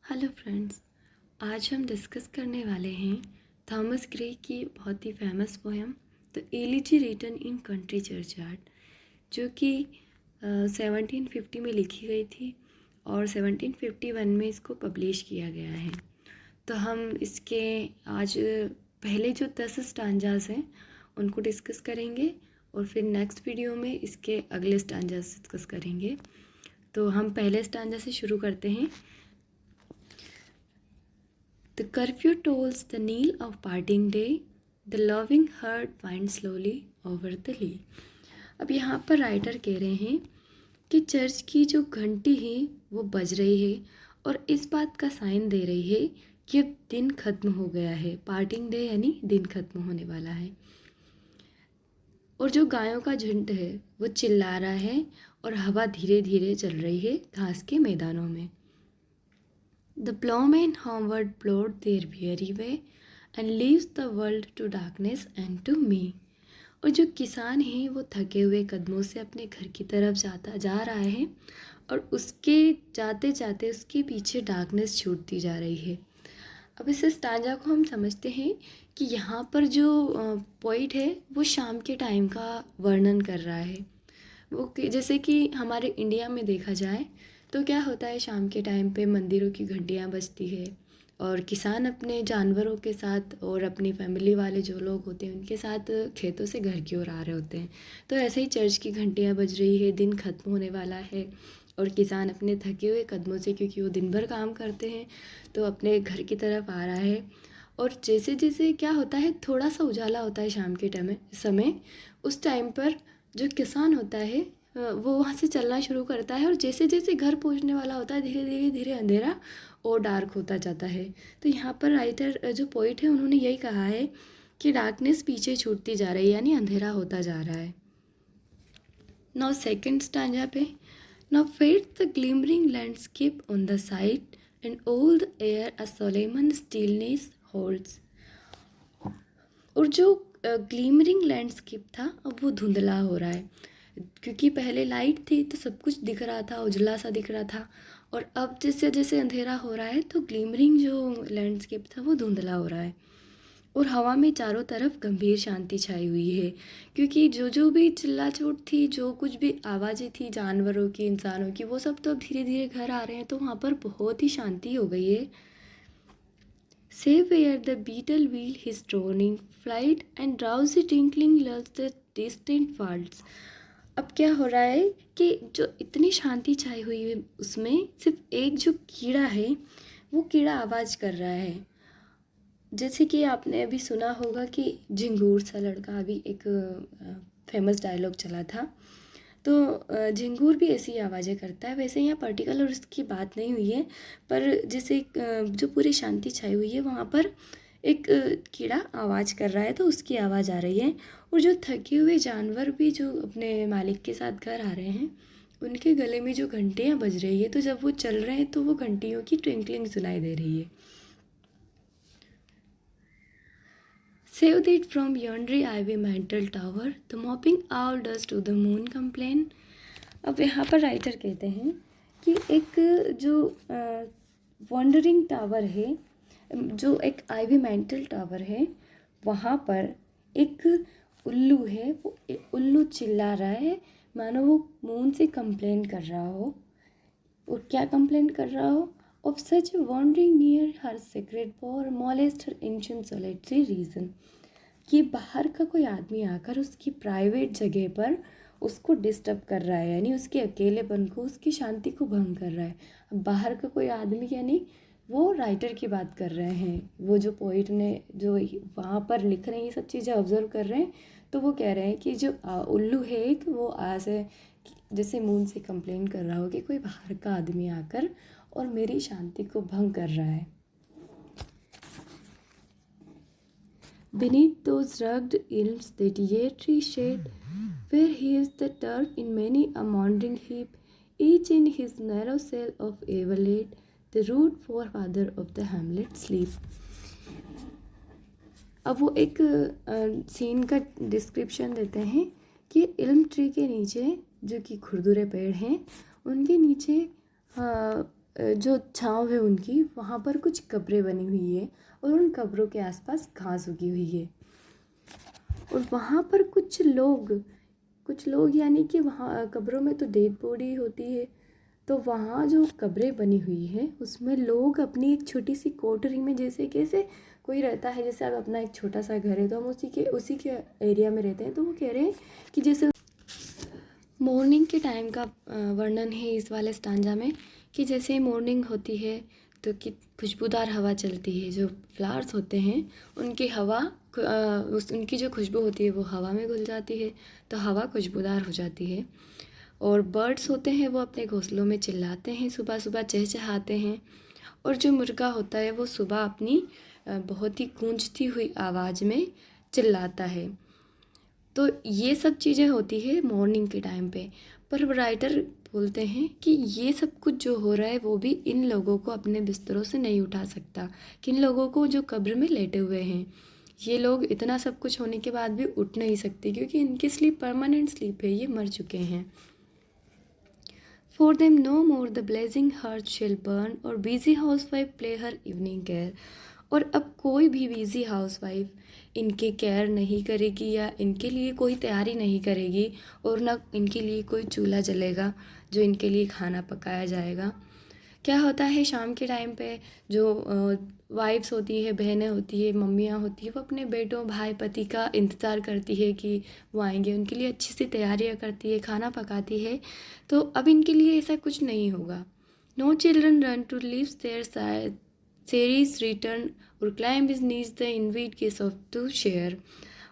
Hello friends. आज हम discuss करने वाले हैं थॉमस ग्रे की बहुत ही famous poem the elegy written in country churchyard, जो कि 1750 में लिखी गई थी और 1751 में इसको पब्लिश किया गया है। तो हम इसके आज पहले जो 10 स्टांजास हैं उनको डिस्कस करेंगे और फिर नेक्स्ट वीडियो में इसके अगले स्टांजास डिस्कस करेंगे। तो हम पहले स्टांजा से शुरू करते हैं। The curfew tolls the knell of parting day, the loving heart winds slowly over the lea. अब यहाँ पर राइटर कह रहे हैं कि चर्च की जो घंटी है वो बज रही है और इस बात का साइन दे रही है कि अब दिन ख़त्म हो गया है। पार्टिंग डे यानी दिन ख़त्म होने वाला है। और जो गायों का झुंड है वो चिल्ला रहा है और हवा धीरे धीरे चल रही है घास के मैदानों में। The ploughman homeward plowed their weary way and leaves the world to darkness and to me. और जो किसान हैं वो थके हुए कदमों से अपने घर की तरफ जा रहा है और उसके जाते जाते उसके पीछे डार्कनेस छूटती जा रही है। अब इस स्टांजा को हम समझते हैं कि यहाँ पर जो पोइट है वो शाम के टाइम का वर्णन कर रहा है। वो जैसे कि हमारे इंडिया में देखा जाए तो क्या होता है, शाम के टाइम पे मंदिरों की घंटियाँ बजती है और किसान अपने जानवरों के साथ और अपनी फैमिली वाले जो लोग होते हैं उनके साथ खेतों से घर की ओर आ रहे होते हैं। तो ऐसे ही चर्च की घंटियाँ बज रही है, दिन ख़त्म होने वाला है और किसान अपने थके हुए कदमों से, क्योंकि वो दिन भर काम करते हैं, तो अपने घर की तरफ आ रहा है। और जैसे जैसे क्या होता है, थोड़ा सा उजाला होता है शाम के समय, उस टाइम पर जो किसान होता है वो वहाँ से चलना शुरू करता है और जैसे जैसे घर पहुँचने वाला होता है धीरे धीरे अंधेरा और डार्क होता जाता है। तो यहाँ पर राइटर जो पोइट है उन्होंने यही कहा है कि डार्कनेस पीछे छूटती जा रही है, यानी अंधेरा होता जा रहा है। नाउ सेकंड स्टांजा पे, now fade the glimmering landscape on the side and all the air a solemn stillness holds. और जो ग्लिमरिंग लैंडस्केप था अब वो धुंधला हो रहा है, क्योंकि पहले लाइट थी तो सब कुछ दिख रहा था, उजला सा दिख रहा था, और अब जैसे जैसे अंधेरा हो रहा है तो ग्लिमरिंग जो लैंडस्केप था वो धुंधला हो रहा है। और हवा में चारों तरफ गंभीर शांति छाई हुई है, क्योंकि जो भी चिल्ला चोट थी, जो कुछ भी आवाज़ें थी जानवरों की, इंसानों की, वो सब तो अब धीरे धीरे घर आ रहे हैं, तो वहाँ पर बहुत ही शांति हो गई है। Save where the beetle wheel his droning flight and drowsy tinkling lulls the distant falls. अब क्या हो रहा है कि जो इतनी शांति छाई हुई है उसमें सिर्फ एक जो कीड़ा है वो कीड़ा आवाज़ कर रहा है। जैसे कि आपने अभी सुना होगा कि झिंगूर सा लड़का, अभी एक फेमस डायलॉग चला था, तो झिंगूर भी ऐसी आवाज़ें करता है। वैसे यहाँ पर्टिकुलर उसकी बात नहीं हुई है, पर जैसे जो पूरी शांति छाई हुई है वहाँ पर एक कीड़ा आवाज़ कर रहा है, तो उसकी आवाज़ आ रही है। और जो थके हुए जानवर भी जो अपने मालिक के साथ घर आ रहे हैं उनके गले में जो घंटियाँ बज रही है, तो जब वो चल रहे हैं तो वो घंटियों की ट्विंकलिंग सुनाई दे रही है। Save that from yonder ivy mantled tower, the mopping owl does to the moon complain. अब यहाँ पर राइटर कहते हैं कि एक जो वॉन्डरिंग टावर है, जो एक आइवी मेंटल टावर है, वहाँ पर एक उल्लू है। वो उल्लू चिल्ला रहा है मानो वो मून से कंप्लेन कर रहा हो। और क्या कंप्लेन कर रहा हो? Of such wandering near her secret bower molest her ancient solitary region, कि बाहर का कोई आदमी आकर उसकी प्राइवेट जगह पर उसको डिस्टर्ब कर रहा है, यानी उसके अकेलेपन को, उसकी शांति को भंग कर रहा है। अब बाहर का कोई आदमी यानी वो राइटर की बात कर रहे हैं, वो जो पोइट ने जो वहाँ पर लिख रहे हैं ये सब चीज़ें ऑब्जर्व कर रहे हैं, तो वो कह रहे हैं कि जो उल्लू है एक, वो ऐसे जैसे मून से कंप्लेन कर रहा हो कि कोई बाहर का आदमी आकर और मेरी शांति को भंग कर रहा है। Beneath those rugged elms that year tree shade, where heaves the turf in many a maundering heap, each in his narrow cell of Everlade, the rude forefather of the hamlet sleep. अब वो एक scene का description देते हैं कि इल्म tree के नीचे, जो कि खुरदुरे पेड़ हैं, उनके नीचे जो छाँव है उनकी, वहाँ पर कुछ कब्रें बनी हुई है और उन कब्रों के आसपास घास उगी हुई है। और वहाँ पर कुछ लोग यानी कि वहाँ कब्रों में तो डेड बॉडी होती है, तो वहाँ जो कब्रें बनी हुई है उसमें लोग अपनी एक छोटी सी कोठरी में, जैसे कैसे कोई रहता है, जैसे अब अपना एक छोटा सा घर है तो हम उसी के एरिया में रहते हैं, तो वो कह रहे हैं कि जैसे मॉर्निंग के टाइम का वर्णन है इस वाले स्टांजा में, कि जैसे मॉर्निंग होती है तो कि खुशबूदार हवा चलती है, जो फ्लावर्स होते हैं उनकी उनकी जो खुशबू होती है वो हवा में घुल जाती है, तो हवा खुशबूदार हो जाती है। और बर्ड्स होते हैं वो अपने घोंसलों में चिल्लाते हैं, सुबह सुबह चहचहाते हैं। और जो मुर्गा होता है वो सुबह अपनी बहुत ही गूंजती हुई आवाज़ में चिल्लाता है। तो ये सब चीज़ें होती है मॉर्निंग के टाइम पे। पर राइटर बोलते हैं कि ये सब कुछ जो हो रहा है वो भी इन लोगों को अपने बिस्तरों से नहीं उठा सकता, कि इन लोगों को जो कब्र में लेटे हुए हैं, ये लोग इतना सब कुछ होने के बाद भी उठ नहीं सकते, क्योंकि इनकी स्लीप परमानेंट स्लीप है, ये मर चुके हैं। For them no more the blazing hearth shall burn or busy housewife play her evening care। और अब कोई भी बिजी हाउसवाइफ इनके केयर नहीं करेगी या इनके लिए कोई तैयारी नहीं करेगी, और ना इनके लिए कोई चूल्हा जलेगा जो इनके लिए खाना पकाया जाएगा। क्या होता है शाम के टाइम पे जो वाइफ्स होती है, बहनें होती है, मम्मियाँ होती है, वो अपने बेटों भाई पति का इंतज़ार करती है कि वो आएंगे, उनके लिए अच्छी सी तैयारियाँ करती है, खाना पकाती है। तो अब इनके लिए ऐसा कुछ नहीं होगा। No children run to leave their sires return और climb his knees the envied kiss of to share.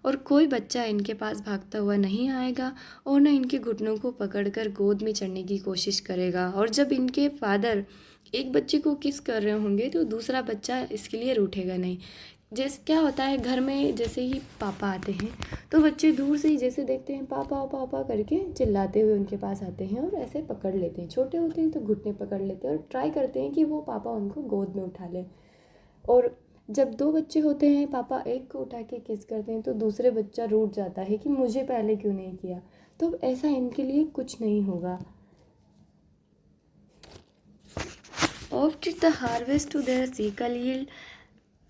और कोई बच्चा इनके पास भागता हुआ नहीं आएगा और न इनके घुटनों को पकड़कर गोद में चढ़ने की कोशिश करेगा। और जब इनके फादर एक बच्चे को किस कर रहे होंगे तो दूसरा बच्चा इसके लिए रूठेगा नहीं। जैसे क्या होता है घर में, जैसे ही पापा आते हैं तो बच्चे दूर से ही जैसे देखते हैं पापा पापा करके चिल्लाते हुए उनके पास आते हैं और ऐसे पकड़ लेते हैं। छोटे होते हैं तो घुटने पकड़ लेते हैं और ट्राई करते हैं कि वो पापा उनको गोद में उठा लें। और जब दो बच्चे होते हैं, पापा एक को उठा के किस करते हैं तो दूसरे बच्चा रूठ जाता है कि मुझे पहले क्यों नहीं किया। तो ऐसा इनके लिए कुछ नहीं होगा। After the harvest to their sickle yield,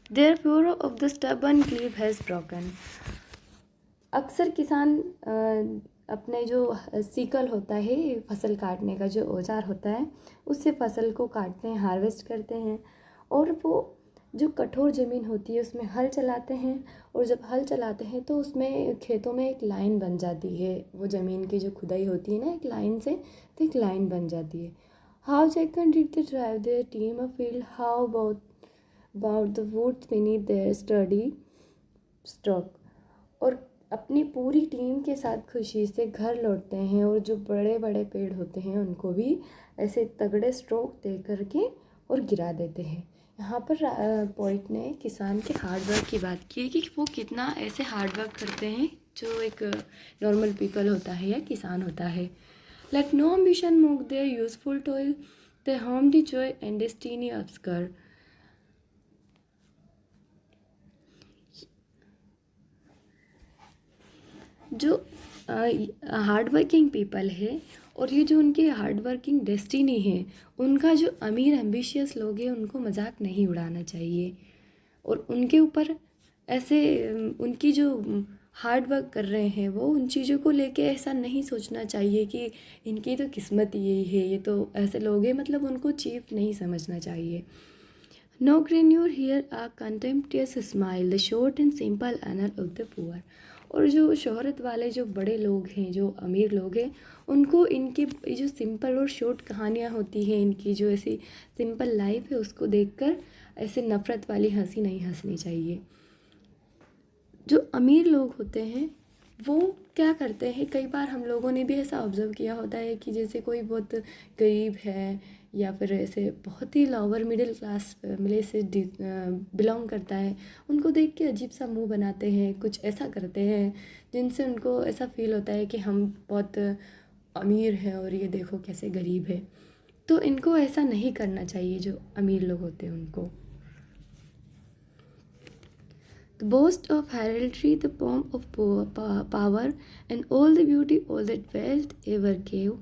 their furrow of the stubborn glebe has broken। अक्सर किसान अपने जो सिकल होता है, फसल काटने का जो औजार होता है, उससे फसल को काटते हैं, हार्वेस्ट करते हैं। और वो जो कठोर ज़मीन होती है उसमें हल चलाते हैं, और जब हल चलाते हैं तो उसमें खेतों में एक लाइन बन जाती है। वो ज़मीन की जो खुदाई होती है ना एक लाइन से, तो एक लाइन बन जाती है। How jocund did they drive their team afield, how about the woods beneath their sturdy stroke. और अपनी पूरी टीम के साथ खुशी से घर लौटते हैं, और जो बड़े बड़े पेड़ होते हैं उनको भी ऐसे तगड़े स्ट्रोक दे करके और गिरा देते हैं। यहाँ पर पोइट ने किसान के हार्ड वर्क की बात की है कि वो कितना ऐसे हार्ड वर्क करते हैं जो एक नॉर्मल पीपल होता है या किसान होता है। Like no ambition mock their useful toil, they home the joy and destiny obscure. जो हार्ड वर्किंग पीपल है और ये जो उनके हार्ड वर्किंग डेस्टिनी है, उनका जो अमीर एम्बिशियस लोग हैं उनको मजाक नहीं उड़ाना चाहिए। और उनके ऊपर ऐसे उनकी जो हार्ड वर्क कर रहे हैं वो उन चीज़ों को लेके ऐसा नहीं सोचना चाहिए कि इनकी तो किस्मत यही है, ये तो ऐसे लोग हैं, मतलब उनको चीफ नहीं समझना चाहिए। No grandeur hear a contemptuous smile the short and simple annals of the poor. और जो शोहरत वाले जो बड़े लोग हैं, जो अमीर लोग हैं, उनको इनकी जो सिंपल और शॉर्ट कहानियाँ होती हैं, इनकी जो ऐसी सिंपल लाइफ है उसको देखकर ऐसे नफ़रत वाली हंसी नहीं हंसनी चाहिए। जो अमीर लोग होते हैं वो क्या करते हैं, कई बार हम लोगों ने भी ऐसा ऑब्ज़र्व किया होता है कि जैसे कोई बहुत गरीब है या फिर ऐसे बहुत ही लोअर मिडिल क्लास फैमिली से बिलोंग करता है, उनको देख के अजीब सा मुंह बनाते हैं, कुछ ऐसा करते हैं जिनसे उनको ऐसा फील होता है कि हम बहुत अमीर हैं और ये देखो कैसे गरीब है। तो इनको ऐसा नहीं करना चाहिए जो अमीर लोग होते हैं उनको। The boast of heraldry, the pomp of power, and all the beauty all that wealth ever gave,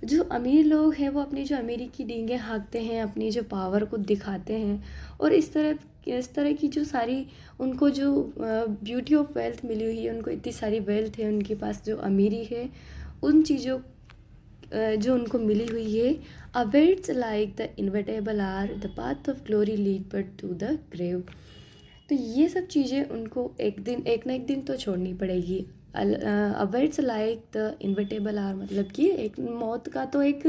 जो अमीर लोग हैं वो अपनी जो की डींगें हाँकते हैं, अपनी जो पावर को दिखाते हैं, और इस तरह की जो सारी उनको जो ब्यूटी ऑफ वेल्थ मिली हुई है, उनको इतनी सारी वेल्थ है, उनके पास जो अमीरी है, उन चीज़ों जो उनको मिली हुई है, awaits like the inevitable hour the path of glory lead but to the grave. तो ये सब चीज़ें उनको एक ना एक दिन तो छोड़नी पड़ेगी। Awaits like the inevitable hour मतलब कि एक मौत का तो एक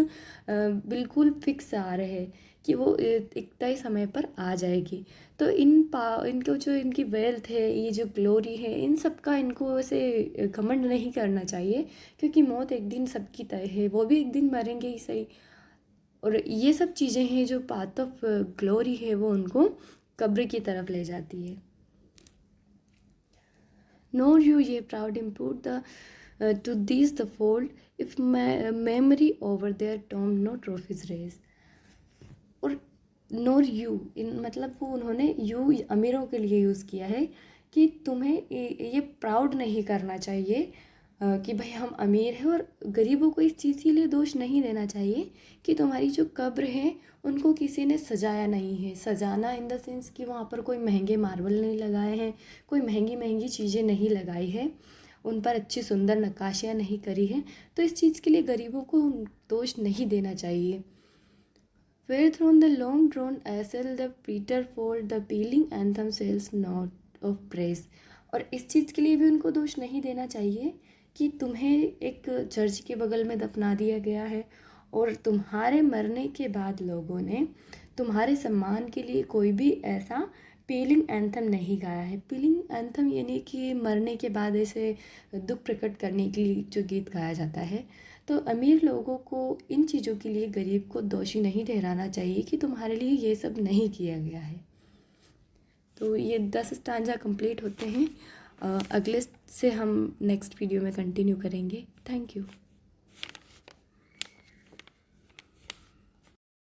बिल्कुल फिक्स आर है कि वो एक तय समय पर आ जाएगी। तो इनको जो इनकी वेल्थ है, ये जो ग्लोरी है, इन सब का इनको ऐसे घमंड नहीं करना चाहिए, क्योंकि मौत एक दिन सबकी तय है, वो भी एक दिन मरेंगे ही सही। और ये सब चीज़ें हैं जो पाथ ऑफ ग्लोरी है, वो उनको कब्र की तरफ ले जाती है। Nor you ye proud impute to these the fold, if memory over their tomb no trophies raise। और नोर यू इन मतलब वो उन्होंने यू अमीरों के लिए यूज़ किया है कि तुम्हें ये प्राउड नहीं करना चाहिए कि भाई हम अमीर हैं, और गरीबों को इस चीज़ के लिए दोष नहीं देना चाहिए कि तुम्हारी जो कब्र है उनको किसी ने सजाया नहीं है। सजाना इन द सेंस कि वहाँ पर कोई महंगे मार्बल नहीं लगाए हैं, कोई महंगी महंगी चीज़ें नहीं लगाई है, उन पर अच्छी सुंदर नक्काशियाँ नहीं करी हैं। तो इस चीज़ के लिए गरीबों को दोष नहीं देना चाहिए। Where thrown the long drawn essel the Peter fold the pealing anthem sails not of praise। और इस चीज़ के लिए भी उनको दोष नहीं देना चाहिए कि तुम्हें एक चर्च के बगल में दफना दिया गया है, और तुम्हारे मरने के बाद लोगों ने तुम्हारे सम्मान के लिए कोई भी ऐसा पीलिंग एंथम नहीं गाया है। पीलिंग एंथम यानी कि मरने के बाद ऐसे दुख प्रकट करने के लिए जो गीत गाया जाता है। तो अमीर लोगों को इन चीज़ों के लिए गरीब को दोषी नहीं ठहराना चाहिए कि तुम्हारे लिए ये सब नहीं किया गया है। तो ये 10 स्टांजा कंप्लीट होते हैं। अगले से हम नेक्स्ट वीडियो में कंटिन्यू करेंगे। Thank you.